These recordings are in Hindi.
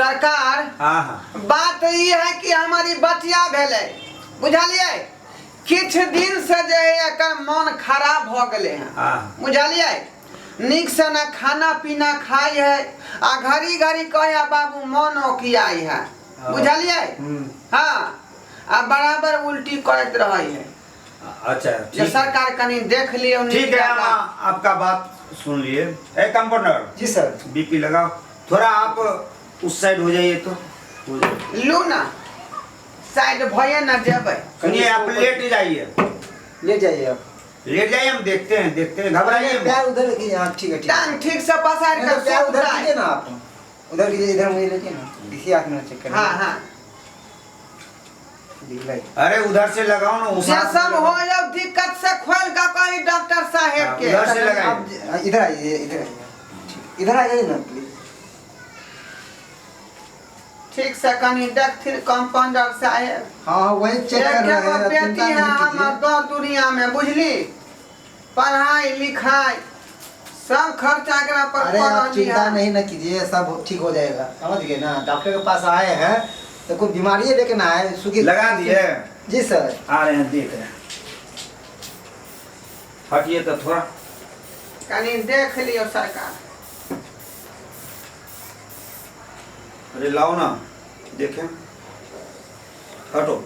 सरकार हाँ हाँ बात ये है कि हमारी बचिया भेले बुझलिए किछ दिन से जो है एकर मन खराब हो गए हैं हाँ। बुझलिए निक से ना खाना पीना खाई है आ घड़ी घड़ी कहे बाबू मन ओकियाई है बुझलिए हाँ आ बराबर उल्टी करते रही है। अच्छा जो ठीक सरकार कनी देख लियो ठीक है, हम आपका बात सुन लिए। ए कंपाउंडर जी सर। बीपी लगाओ थोड़ा, आप उस साइड हो जाइए तो हो जाए। लू ना साइड भये ना देवे सुनिए, आप लेट जाइए, ले जाइए आप। लेट जाइए, हम देखते हैं घबराइए मत। पैर उधर रखिए। हाँ ठीक है ठीक है। टांग ठीक से पसार कर पैर उधर सुताए। कीजिए ना आप, उधर कीजिए, इधर मुझे लेके ना इसी हाथ में चेक करिए। हाँ हाँ दिखलाई। अरे उधर से लगाओ ना, उस जे हाथ सब में हो लगाओ। जाओ दिक्कत से खोल का कही डॉक्टर साहेब के उधर से लगाइए। आप इधर आइए, इधर आइए, इधर आ जाइए ना प्लीज। ठीक से कनी देखथिन कंपाउंडर साहेब। हाँ वही चेक कर रहे हैं, बेटी चिंता है नहीं हमर कीजिए। दौर दुनिया में बुझली पढ़ाई लिखाई सब खर्चा एकरा पर अरे आप पड़ चिंता है। नहीं ना कीजिए, सब ठीक हो जाएगा। समझ गए ना, डॉक्टर के पास आए हैं तो कोई बीमारी लेके ना आए। सुखी लगा दिए? जी सर। आ रहे हैं, देख रहे हैं। हटिए तो थोड़ा। कनी देख लियो सरकार। अरे लाओ ना, देखें। हटो।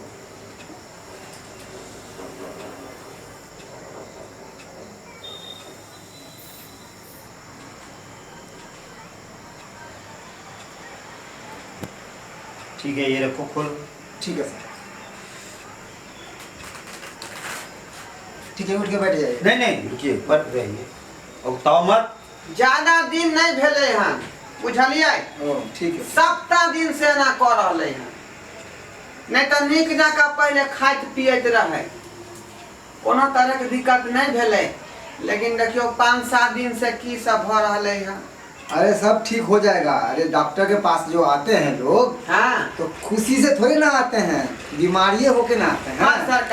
ठीक है, ये रखो खोल। ठीक है सर। ठीक है, उठ के बैठ जाइए। नहीं नहीं रुकिए, पर रहिए और ताव मत। ज्यादा दिन नहीं भेले हैं बुझलिए ओ ठीक है। सप्ताह दिन से ना कर रहे हैं नहीं तो निक जाका पहले खाइत पियत रहे कोनो तरह के दिक्कत नहीं भेले लेकिन देखियो 5-7 दिन से की सब भ रहे हैं। अरे सब ठीक हो जाएगा। अरे डॉक्टर के पास जो आते हैं लोग हाँ तो खुशी से थोड़ी ना आते हैं, बीमारी होके ना आते हैं। हाँ सर